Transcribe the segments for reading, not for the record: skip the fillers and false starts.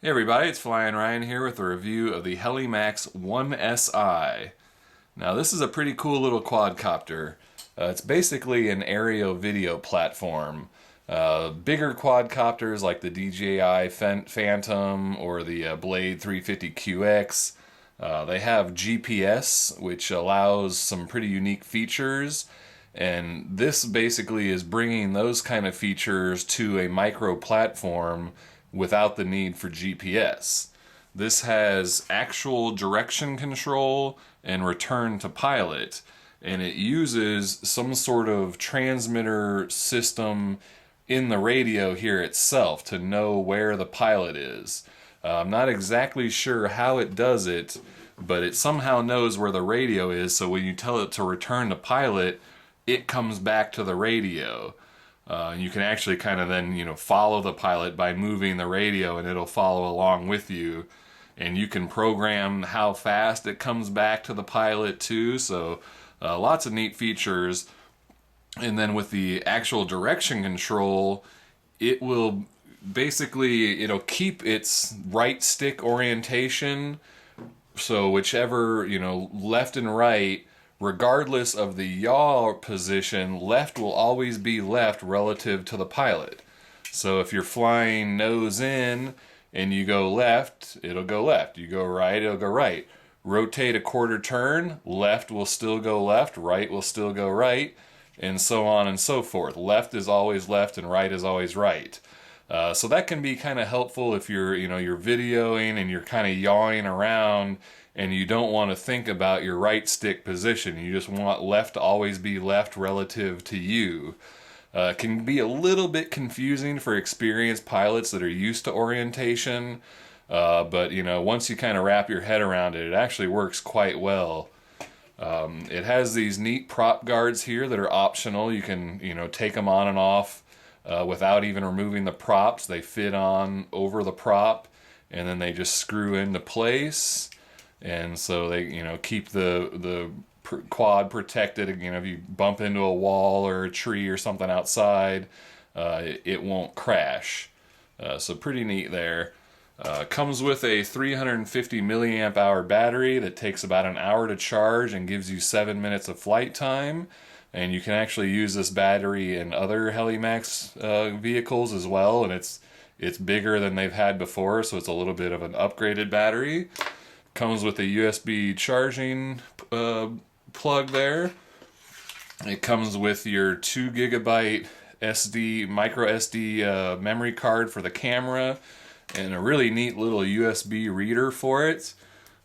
Hey everybody, it's Flyin Ryan here with a review of the Heli-Max 1SI. Now this is a pretty cool little quadcopter. It's basically an aerial video platform. Bigger quadcopters like the DJI Phantom or the Blade 350QX, they have GPS, which allows some pretty unique features. And this basically is bringing those kind of features to a micro platform without the need for GPS. This has actual direction control and return to pilot, and it uses some sort of transmitter system in the radio here itself to know where the pilot is. I'm not exactly sure how it does it, but it somehow knows where the radio is, so when you tell it to return to pilot, it comes back to the radio. You can actually kind of then, follow the pilot by moving the radio, and it'll follow along with you. And you can program how fast it comes back to the pilot too. So lots of neat features. And then with the actual direction control, it'll keep its right stick orientation. So whichever, left and right, regardless of the yaw position, left will always be left relative to the pilot. So if you're flying nose in and you go left, it'll go left. You go right, it'll go right. Rotate a quarter turn, left will still go left, right will still go right, and so on and so forth. Left is always left and right is always right. So that can be kind of helpful if you're videoing and you're kind of yawing around and you don't want to think about your right stick position. You just want left to always be left relative to you. It can be a little bit confusing for experienced pilots that are used to orientation, but once you kind of wrap your head around it, it actually works quite well. It has these neat prop guards here that are optional. You can take them on and off without even removing the props. They fit on over the prop, and then they just screw into place. And so they, keep the quad protected. If you bump into a wall or a tree or something outside, it won't crash. So pretty neat there. Comes with a 350 milliamp hour battery that takes about an hour to charge and gives you 7 minutes of flight time. And you can actually use this battery in other Heli-Max vehicles as well. And it's bigger than they've had before, so it's a little bit of an upgraded battery. Comes with a USB charging plug there. It comes with your 2 gigabyte micro SD memory card for the camera, and a really neat little USB reader for it.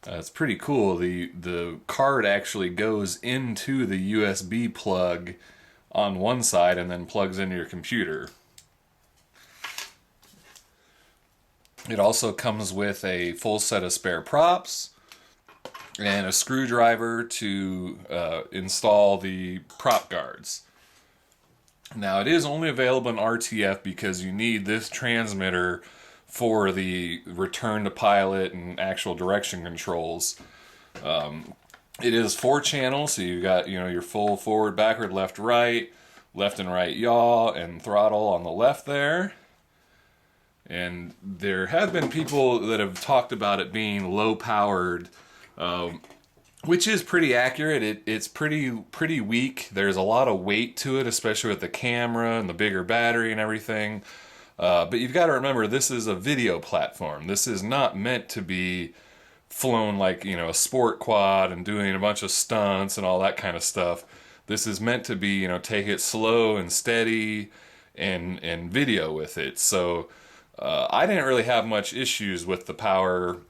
It's pretty cool. The card actually goes into the USB plug on one side and then plugs into your computer. It also comes with a full set of spare props and a screwdriver to install the prop guards. Now, it is only available in RTF because you need this transmitter for the return to pilot and actual direction controls. It is 4 channels, so you've got your full forward, backward, left, and right yaw, and throttle on the left there. And there have been people that have talked about it being low powered, which is pretty accurate. It's pretty weak. There's a lot of weight to it, especially with the camera and the bigger battery and everything. But you've got to remember, this is a video platform. This is not meant to be flown like a sport quad and doing a bunch of stunts and all that kind of stuff. This is meant to be take it slow and steady and video with it. So I didn't really have much issues with the power,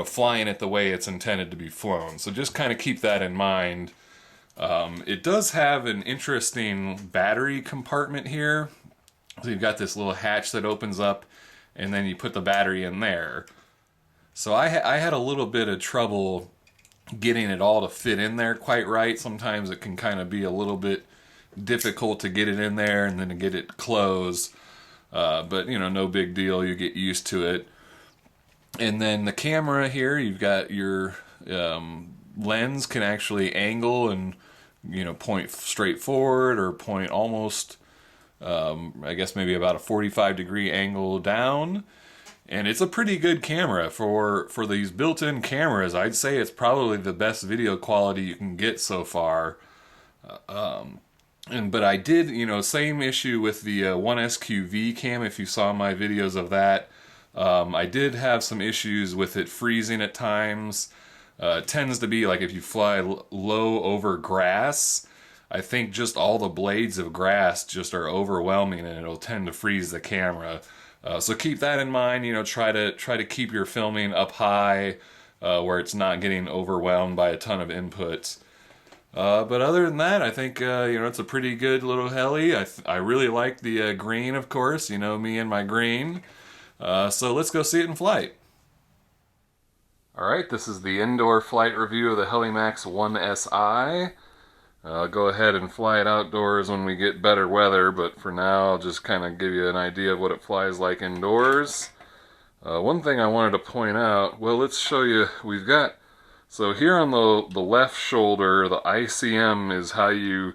flying it the way it's intended to be flown. So just kind of keep that in mind. It does have an interesting battery compartment here. So you've got this little hatch that opens up, and then you put the battery in there. So I had a little bit of trouble getting it all to fit in there quite right. Sometimes it can kind of be a little bit difficult to get it in there and then to get it closed. But no big deal. You get used to it. And then the camera here, you've got your lens can actually angle and point straight forward or point almost I guess maybe about a 45-degree angle down. And it's a pretty good camera for these built-in cameras. I'd say it's probably the best video quality you can get so far. But I did, same issue with the 1SQV cam. If you saw my videos of that, I did have some issues with it freezing at times. It tends to be like if you fly low over grass, I think just all the blades of grass just are overwhelming, and it'll tend to freeze the camera. So keep that in mind. Try to keep your filming up high, where it's not getting overwhelmed by a ton of inputs. But other than that, I think it's a pretty good little heli. I really like the green, of course. Me and my green. So let's go see it in flight. Alright, this is the indoor flight review of the Heli-Max 1SI. I'll go ahead and fly it outdoors when we get better weather, but for now I'll just kind of give you an idea of what it flies like indoors. One thing I wanted to point out, well, let's show you, so here on the left shoulder, the ICM is how you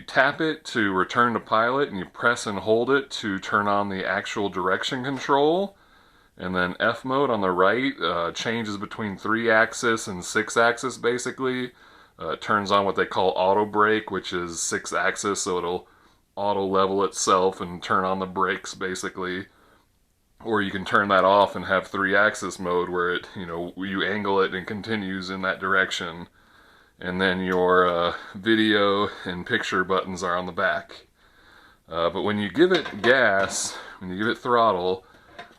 tap it to return to pilot, and you press and hold it to turn on the actual direction control. And then F mode on the right changes between 3-axis and 6-axis basically. It turns on what they call auto brake, which is 6-axis, so it'll auto level itself and turn on the brakes basically. Or you can turn that off and have 3-axis mode where it, you angle it and continues in that direction. And then your video and picture buttons are on the back. But when you give it gas, when you give it throttle,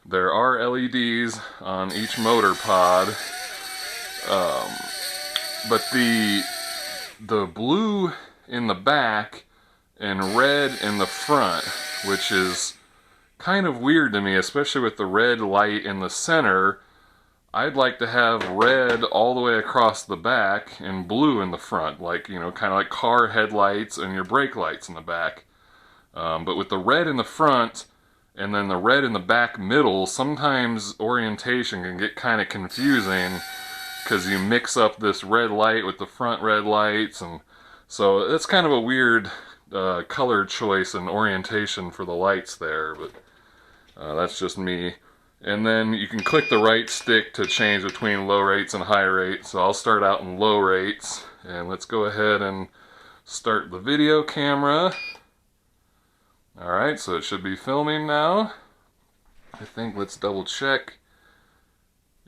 there are LEDs on each motor pod, but the blue in the back and red in the front, which is kind of weird to me, especially with the red light in the center. I'd like to have red all the way across the back and blue in the front, like, kind of like car headlights and your brake lights in the back. But with the red in the front and then the red in the back middle, sometimes orientation can get kind of confusing because you mix up this red light with the front red lights, and so that's kind of a weird color choice and orientation for the lights there, but that's just me. And then you can click the right stick to change between low rates and high rates. So I'll start out in low rates, and let's go ahead and start the video camera. Alright, so it should be filming now. I think, let's double check.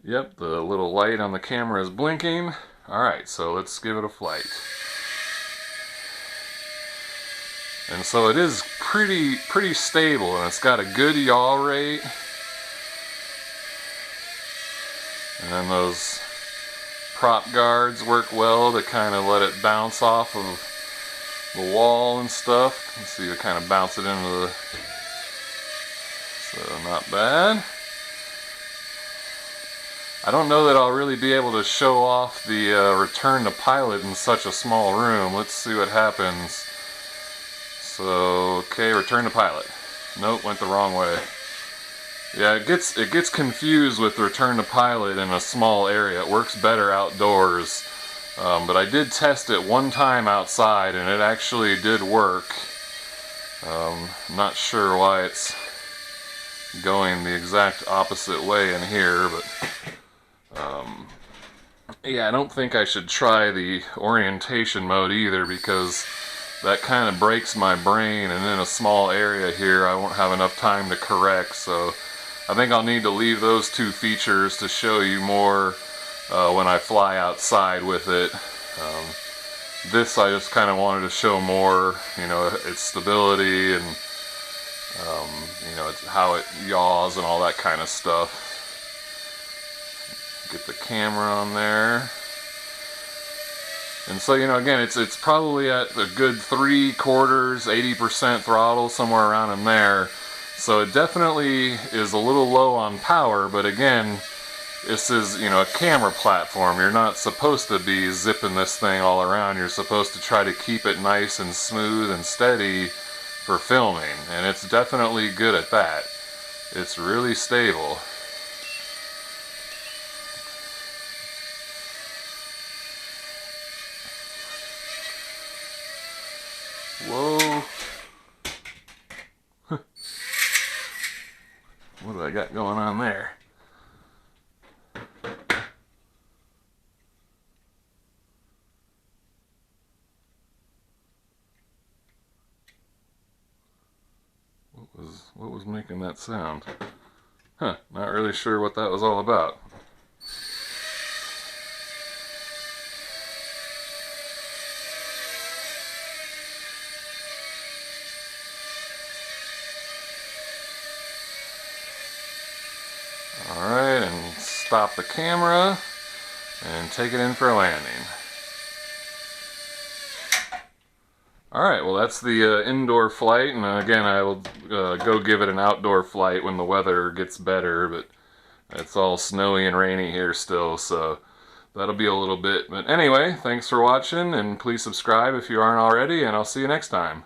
Yep, the little light on the camera is blinking. Alright, so let's give it a flight. And so it is pretty stable, and it's got a good yaw rate. And then those prop guards work well to kind of let it bounce off of the wall and stuff. You see, you kind of bounce it into the... So, not bad. I don't know that I'll really be able to show off the return to pilot in such a small room. Let's see what happens. So, okay, return to pilot. Nope, went the wrong way. Yeah, it gets confused with return to pilot in a small area. It works better outdoors. But I did test it one time outside, and it actually did work. Not sure why it's going the exact opposite way in here, but yeah, I don't think I should try the orientation mode either, because that kind of breaks my brain, and in a small area here I won't have enough time to correct, so I think I'll need to leave those two features to show you more when I fly outside with it. This I just kind of wanted to show more, its stability and it's how it yaws and all that kind of stuff. Get the camera on there. And so, again, it's probably at a good 3/4, 80% throttle, somewhere around in there. So it definitely is a little low on power, but again, this is, a camera platform. You're not supposed to be zipping this thing all around. You're supposed to try to keep it nice and smooth and steady for filming, and it's definitely good at that. It's really stable. Whoa. What did I they got going on there. What was making that sound? Huh, not really sure what that was all about. Alright, and stop the camera and take it in for a landing. Alright, well that's the indoor flight, and again I will go give it an outdoor flight when the weather gets better, but it's all snowy and rainy here still, so that'll be a little bit. But anyway, thanks for watching, and please subscribe if you aren't already, and I'll see you next time.